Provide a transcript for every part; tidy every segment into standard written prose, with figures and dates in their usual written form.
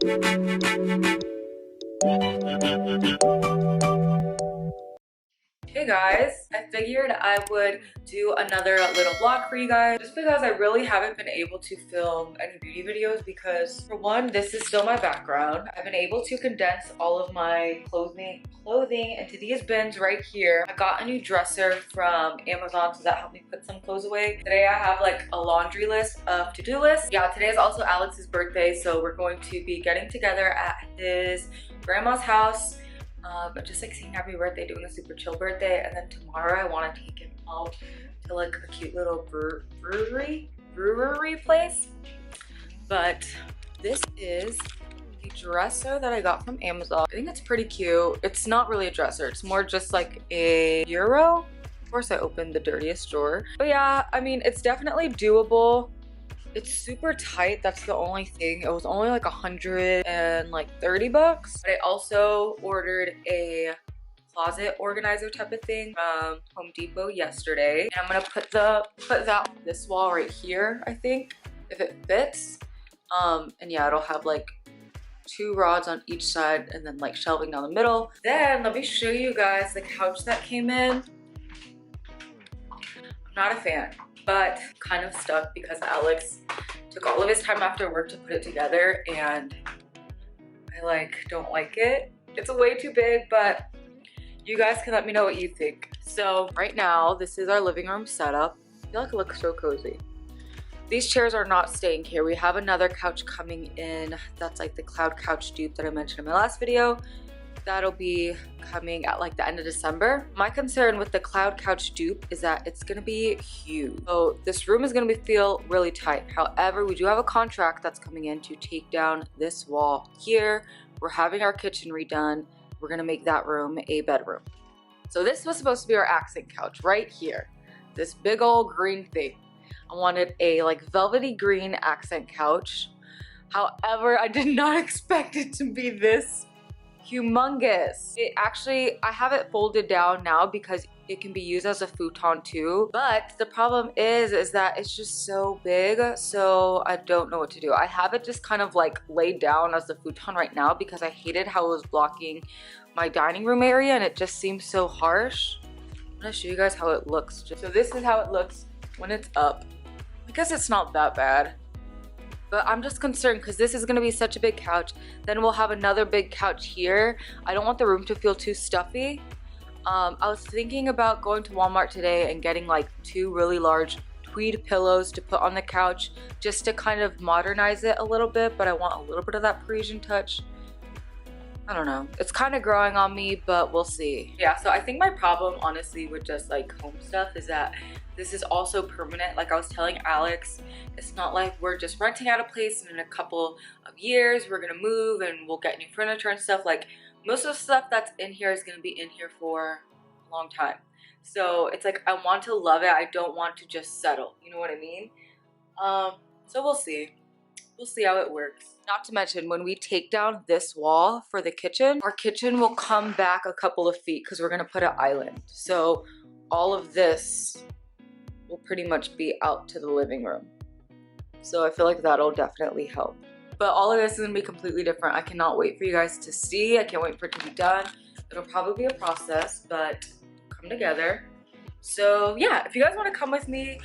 Hey guys, I figured I would do another little vlog for you guys just because I really haven't been able to film any beauty videos because for one, this is still my background. I've been able to condense all of my clothing into these bins right here. I got a new dresser from Amazon, so that helped me put some clothes away. Today I have like a laundry list of to-do lists. Yeah, today is also Alex's birthday, so we're going to be getting together at his grandma's house. But just like saying happy birthday, doing a super chill birthday, and then tomorrow I want to take him out to like a cute little brewery place. But this is the dresser that I got from Amazon. I think it's pretty cute. It's not really a dresser, it's more just like a bureau. Of course I opened the dirtiest drawer, but yeah, I mean, it's definitely doable. It's super tight, that's the only thing. It was only like $130 bucks. But I also ordered a closet organizer type of thing from Home Depot yesterday. And I'm gonna put that on this wall right here, I think, if it fits. And yeah, it'll have like 2 rods on each side and then like shelving down the middle. Then let me show you guys the couch that came in. I'm not a fan, but kind of stuck because Alex took all of his time after work to put it together and I like don't like it. It's way too big, but you guys can let me know what you think. So right now, this is our living room setup. I feel like it looks so cozy. These chairs are not staying here. We have another couch coming in. That's like the cloud couch dupe that I mentioned in my last video. That'll be coming at like the end of December. My concern with the cloud couch dupe is that it's gonna be huge. So this room is gonna feel really tight. However, we do have a contract that's coming in to take down this wall here. We're having our kitchen redone. We're gonna make that room a bedroom. So this was supposed to be our accent couch right here. This big old green thing. I wanted a like velvety green accent couch. However, I did not expect it to be this humongous. I have it folded down now because it can be used as a futon too. But the problem is that it's just so big, so I don't know what to do. I have it just kind of like laid down as the futon right now because I hated how it was blocking my dining room area and it just seems so harsh. I'm gonna show you guys how it looks. So this is how it looks when it's up. I guess it's not that bad. But I'm just concerned because this is going to be such a big couch. Then we'll have another big couch here. I don't want the room to feel too stuffy. I was thinking about going to Walmart today and getting like 2 really large tweed pillows to put on the couch just to kind of modernize it a little bit, but I want a little bit of that Parisian touch. I don't know. It's kind of growing on me, but we'll see. Yeah, so I think my problem honestly with just like home stuff is that this is also permanent. Like I was telling Alex, it's not like we're just renting out a place and in a couple of years we're gonna move and we'll get new furniture and stuff. Like most of the stuff that's in here is gonna be in here for a long time. So it's like I want to love it. I don't want to just settle. You know what I mean? So we'll see. We'll see how it works. Not to mention, when we take down this wall for the kitchen, our kitchen will come back a couple of feet because we're gonna put an island. So all of this will pretty much be out to the living room. So I feel like that'll definitely help. But all of this is gonna be completely different. I cannot wait for you guys to see. I can't wait for it to be done. It'll probably be a process, but come together. So yeah, if you guys wanna come with me,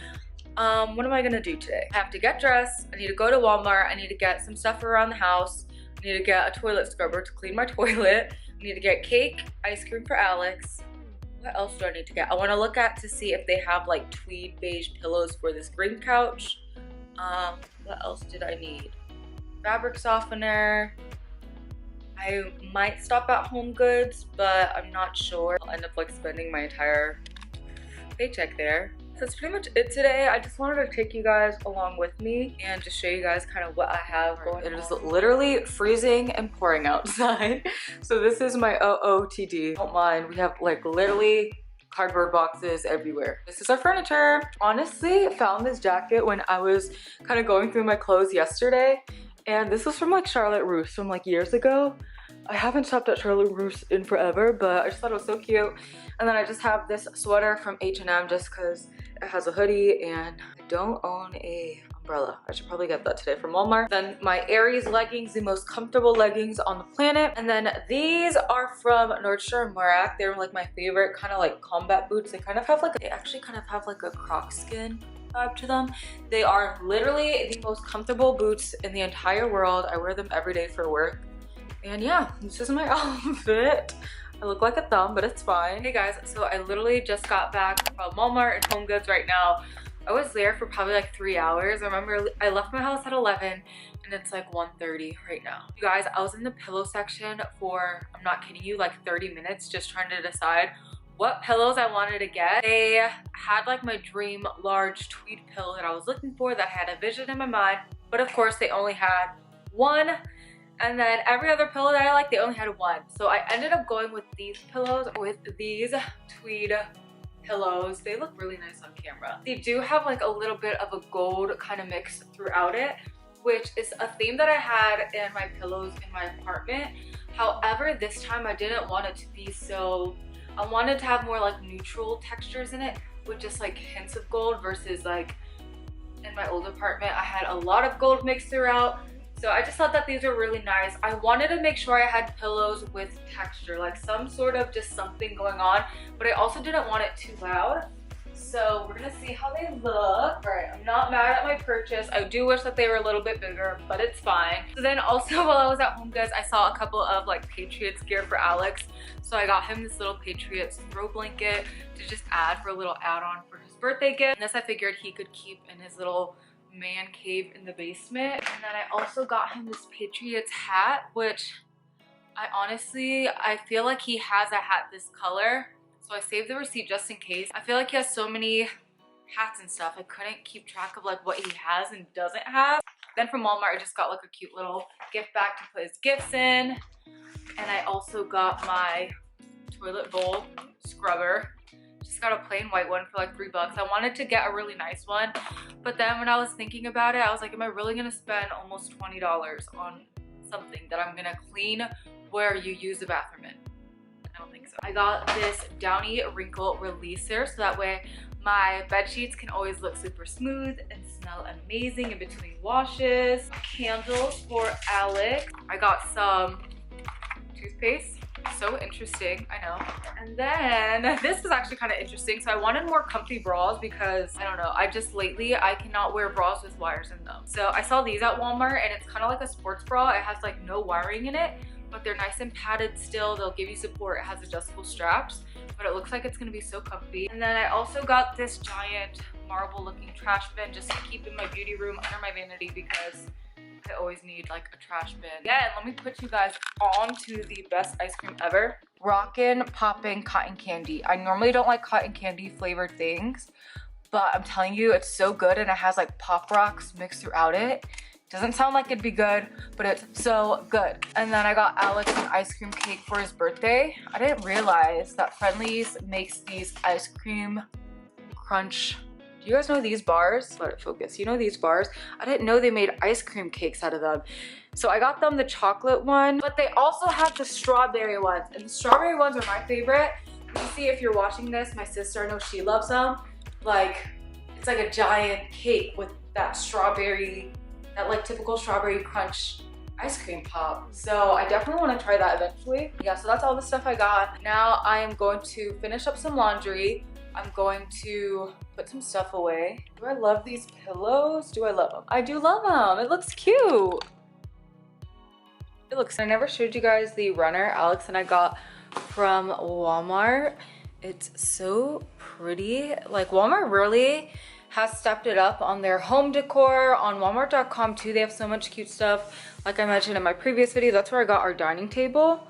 what am I gonna do today? I have to get dressed, I need to go to Walmart, I need to get some stuff around the house, I need to get a toilet scrubber to clean my toilet, I need to get cake, ice cream for Alex. What else do I need to get? I want to look at to see if they have like tweed beige pillows for this green couch. What else did I need? Fabric softener. I might stop at Home Goods, but I'm not sure. I'll end up like spending my entire paycheck there. So that's pretty much it today. I just wanted to take you guys along with me and just show you guys kind of what I have going on. It is literally freezing and pouring outside. So this is my OOTD. Don't mind, we have like literally cardboard boxes everywhere. This is our furniture. Honestly, I found this jacket when I was kind of going through my clothes yesterday. And this was from like Charlotte Russe from like years ago. I haven't shopped at Charlotte Russe in forever, but I just thought it was so cute. And then I just have this sweater from H&M just because it has a hoodie and I don't own a umbrella. I should probably get that today from Walmart. Then my Aries leggings, the most comfortable leggings on the planet. And then these are from Nordstrom Rack. They're like my favorite kind of like combat boots. They actually kind of have like a croc skin vibe to them. They are literally the most comfortable boots in the entire world. I wear them every day for work. And yeah, this is my outfit. I look like a thumb, but it's fine. Hey guys, so I literally just got back from Walmart and Home Goods right now. I was there for probably like 3 hours. I remember I left my house at 11 and it's like 1:30 right now. You guys, I was in the pillow section for, I'm not kidding you, like 30 minutes just trying to decide what pillows I wanted to get. They had like my dream large tweed pillow that I was looking for, that had a vision in my mind, but of course they only had one. And then every other pillow that I like, they only had one. So I ended up going with these pillows, with these tweed pillows. They look really nice on camera. They do have like a little bit of a gold kind of mix throughout it, which is a theme that I had in my pillows in my apartment. However, this time I didn't want it to be so, I wanted to have more like neutral textures in it with just like hints of gold versus like in my old apartment, I had a lot of gold mixed throughout. So I just thought that these were really nice. I wanted to make sure I had pillows with texture, like some sort of just something going on, but I also didn't want it too loud. So we're gonna see how they look. All right, I'm not mad at my purchase. I do wish that they were a little bit bigger, but it's fine. So then also while I was at Home Goods, I saw a couple of like Patriots gear for Alex. So I got him this little Patriots throw blanket to just add for a little add-on for his birthday gift. And this I figured he could keep in his little man cave in the basement. And then I also got him this Patriots hat, which I feel like he has a hat this color, so I saved the receipt just in case. I feel like he has so many hats and stuff, I couldn't keep track of like what he has and doesn't have. Then from Walmart I just got like a cute little gift bag to put his gifts in, and I also got my toilet bowl scrubber. Just got a plain white one for like $3. I wanted to get a really nice one, but then when I was thinking about it, I was like, am I really gonna spend almost $20 on something that I'm gonna clean where you use the bathroom in? I don't think so. I got this Downy wrinkle releaser so that way my bed sheets can always look super smooth and smell amazing in between washes. Candles for Alex. I got some toothpaste. So interesting, I know. And then this is actually kind of interesting. So I wanted more comfy bras because I don't know, lately I cannot wear bras with wires in them. So I saw these at Walmart and it's kind of like a sports bra. It has like no wiring in it, but they're nice and padded still. They'll give you support. It has adjustable straps, but it looks like it's gonna be so comfy. And then I also got this giant marble looking trash bin just to keep in my beauty room under my vanity because I always need like a trash bin. Yeah, and let me put you guys on to the best ice cream ever. Rockin' Poppin' Cotton Candy. I normally don't like cotton candy flavored things, but I'm telling you, it's so good and it has like Pop Rocks mixed throughout it. Doesn't sound like it'd be good, but it's so good. And then I got Alex an ice cream cake for his birthday. I didn't realize that Friendly's makes these ice cream crunch. Do you guys know these bars? Let it focus. You know these bars? I didn't know they made ice cream cakes out of them. So I got them the chocolate one, but they also have the strawberry ones. And the strawberry ones are my favorite. You see, if you're watching this, my sister, I know she loves them. Like, it's like a giant cake with that strawberry, that like typical strawberry crunch ice cream pop. So I definitely want to try that eventually. Yeah, so that's all the stuff I got. Now I am going to finish up some laundry. I'm going to put some stuff away. Do I love these pillows? Do I love them? I do love them. It looks cute. It looks, I never showed you guys the runner Alex and I got from Walmart. It's so pretty. Like Walmart really has stepped it up on their home decor. On Walmart.com too, they have so much cute stuff. Like I mentioned in my previous video, that's where I got our dining table.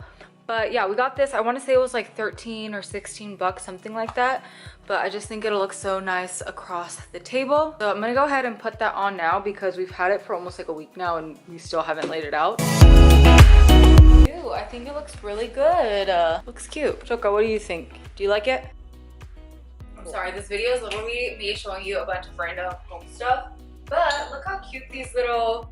But yeah, we got this. I want to say it was like 13 or 16 bucks, something like that. But I just think it'll look so nice across the table. So I'm gonna go ahead and put that on now because we've had it for almost like a week now and we still haven't laid it out. Ooh, I think it looks really good. Looks cute. Choka, what do you think? Do you like it? I'm sorry, this video is literally me showing you a bunch of random home stuff. But look how cute these little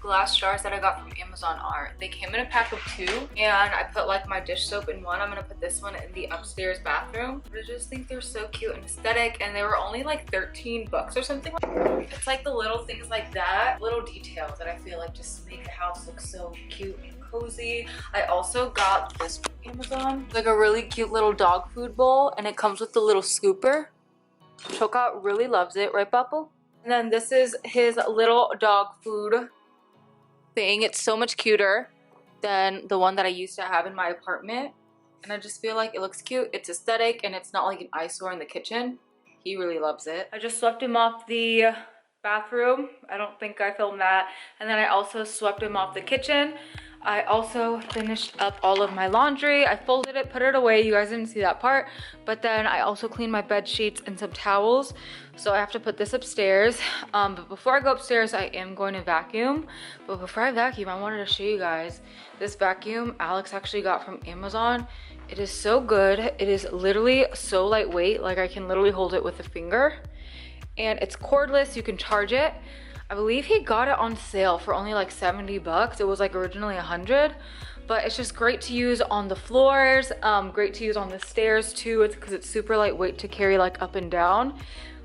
glass jars that I got from Amazon are. They came in a pack of 2, and I put like my dish soap in one. I'm gonna put this one in the upstairs bathroom. But I just think they're so cute and aesthetic, and they were only like 13 bucks or something. It's like the little things like that, little details that I feel like just make the house look so cute and cozy. I also got this from Amazon, like a really cute little dog food bowl, and it comes with the little scooper. Choka really loves it, right, Bubble? And then this is his little dog food thing. It's so much cuter than the one that I used to have in my apartment. And I just feel like it looks cute, it's aesthetic, and it's not like an eyesore in the kitchen. He really loves it. I just swept him off the bathroom. I don't think I filmed that. And then I also swept him off the kitchen. I also finished up all of my laundry. I folded it, put it away. You guys didn't see that part. But then I also cleaned my bed sheets and some towels. So I have to put this upstairs. But before I go upstairs, I am going to vacuum. But before I vacuum, I wanted to show you guys this vacuum Alex actually got from Amazon. It is so good. It is literally so lightweight. Like I can literally hold it with a finger. And it's cordless, you can charge it. I believe he got it on sale for only like 70 bucks. It was like originally 100, but it's just great to use on the floors, great to use on the stairs too. It's because it's super lightweight to carry like up and down.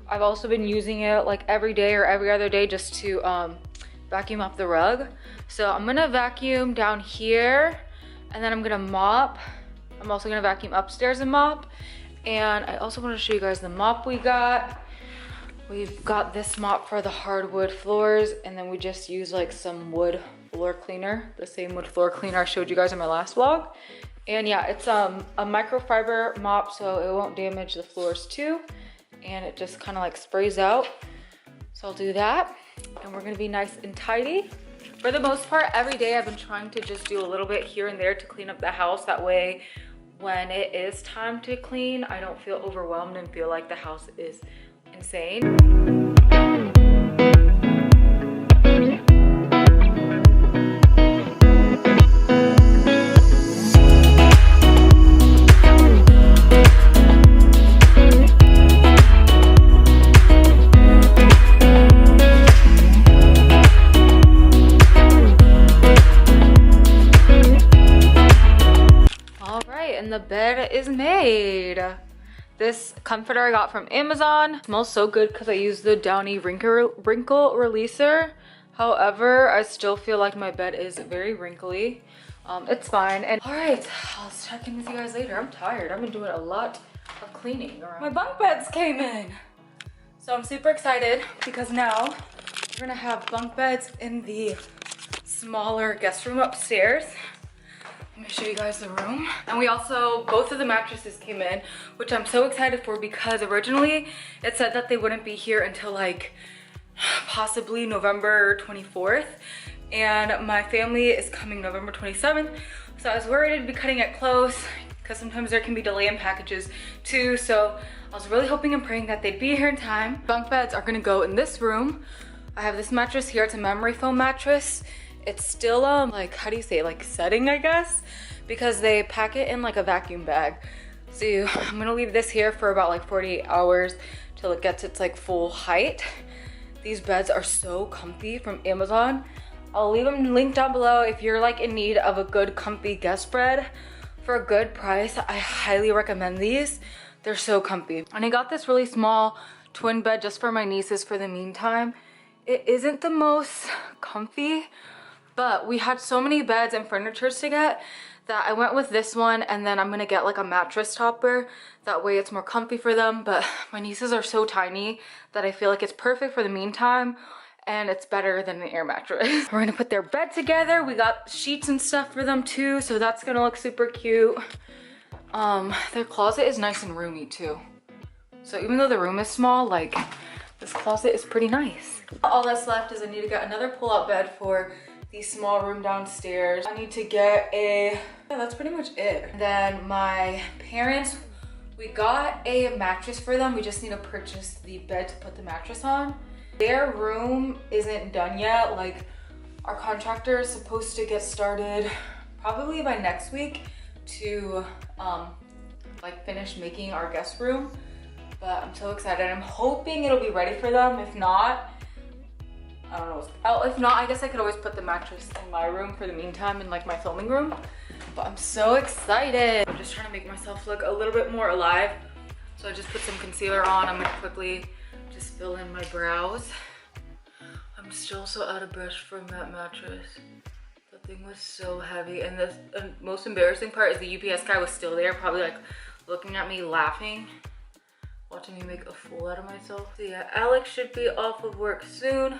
I've also been using it like every day or every other day just to vacuum up the rug. So I'm gonna vacuum down here, and then I'm gonna mop. I'm also gonna vacuum upstairs and mop. And I also want to show you guys the mop we got. We've got this mop for the hardwood floors, and then we just use like some wood floor cleaner, the same wood floor cleaner I showed you guys in my last vlog. And yeah, it's a microfiber mop, so it won't damage the floors too. And it just kind of like sprays out. So I'll do that, and we're gonna be nice and tidy. For the most part, every day I've been trying to just do a little bit here and there to clean up the house. That way, when it is time to clean, I don't feel overwhelmed and feel like the house is insane. All right, and the bed is made. This comforter I got from Amazon. It smells so good because I used the Downy wrinkle releaser. However, I still feel like my bed is very wrinkly. It's fine. And all right, I'll check in with you guys later. I'm tired. I've been doing a lot of cleaning around. My bunk beds came in. So I'm super excited because now we're gonna have bunk beds in the smaller guest room upstairs. Let me show you guys the room. And we also, both of the mattresses came in, which I'm so excited for because originally it said that they wouldn't be here until like possibly November 24th. And my family is coming November 27th. So I was worried it'd be cutting it close because sometimes there can be delay in packages too. So I was really hoping and praying that they'd be here in time. Bunk beds are gonna go in this room. I have this mattress here. It's a memory foam mattress. It's still like, how do you say, like setting, I guess, because they pack it in like a vacuum bag. So I'm gonna leave this here for about like 48 hours till it gets its like full height. These beds are so comfy from Amazon. I'll leave them linked down below if you're like in need of a good comfy guest bed for a good price. I highly recommend these. They're so comfy. And I got this really small twin bed just for my nieces for the meantime. It isn't the most comfy, but we had so many beds and furnitures to get that I went with this one, and then I'm gonna get like a mattress topper. That way it's more comfy for them. But my nieces are so tiny that I feel like it's perfect for the meantime, and it's better than an air mattress. We're gonna put their bed together. We got sheets and stuff for them too, so that's gonna look super cute. Their closet is nice and roomy too. So even though the room is small, like this closet is pretty nice. All that's left is I need to get another pull-out bed for the small room downstairs. I need to get yeah, that's pretty much it. And then my parents, we got a mattress for them. We just need to purchase the bed to put the mattress on. Their room isn't done yet. Like our contractor is supposed to get started probably by next week to like finish making our guest room. But I'm so excited. I'm hoping it'll be ready for them. If not, I don't know. Oh, if not, I guess I could always put the mattress in my room for the meantime in like my filming room. But I'm so excited. I'm just trying to make myself look a little bit more alive. So I just put some concealer on. I'm gonna quickly just fill in my brows. I'm still so out of breath from that mattress. That thing was so heavy. And the most embarrassing part is the UPS guy was still there, probably like looking at me laughing, watching me make a fool out of myself. So yeah, Alex should be off of work soon.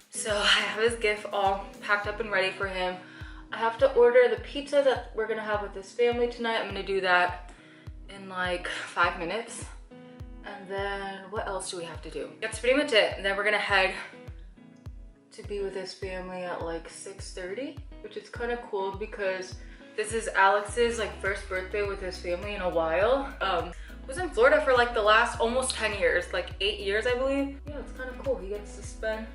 So I have his gift all packed up and ready for him. I have to order the pizza that we're gonna have with his family tonight. I'm gonna do that in like 5 minutes. And then what else do we have to do? That's pretty much it. And then we're gonna head to be with his family at like 6:30, which is kind of cool because this is Alex's like first birthday with his family in a while. Was in Florida for like the last almost 10 years, like 8 years, I believe. Yeah, it's kind of cool. He gets to spend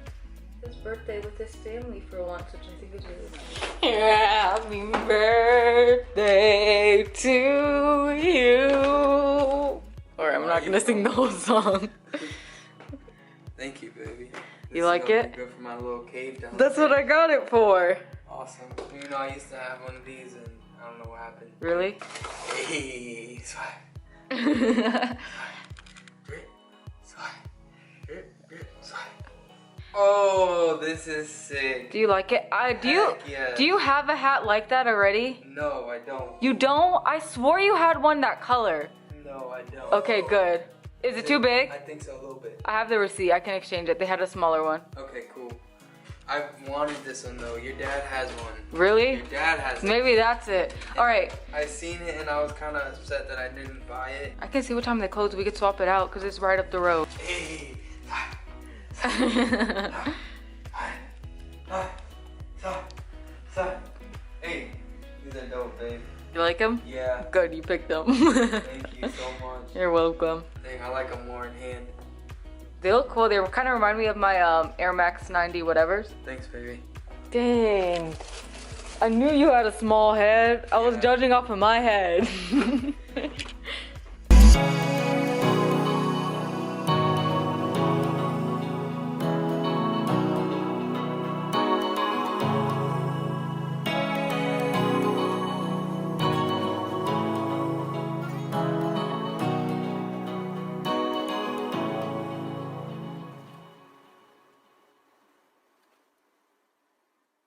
his birthday with his family for once, which I think is really nice. Happy birthday to you. Alright, I'm not gonna sing the whole song. Thank you, baby. You like it? Good for my little cave down That's what I got it for. Awesome. You know, I used to have one of these and I don't know what happened. Really? Hey, swag. Oh, this is sick. Do you like it? Do you have a hat like that already? No, I don't. You don't? I swore you had one that color. No, I don't. Okay, good. Is it too big? I think so, a little bit. I have the receipt. I can exchange it. They had a smaller one. Okay, cool. I wanted this one though. Your dad has one. Really? Your dad has it. Maybe that's it. All right. I seen it and I was kind of upset that I didn't buy it. I can see what time they close. We could swap it out because it's right up the road. Hey. Hey, these are dope, babe. You like them? Yeah. Good, you picked them. Thank you so much. You're welcome. Dang, I like them more in hand. They look cool. They kind of remind me of my Air Max 90 whatevers. Thanks, baby. Dang. I knew you had a small head. I was judging off of my head.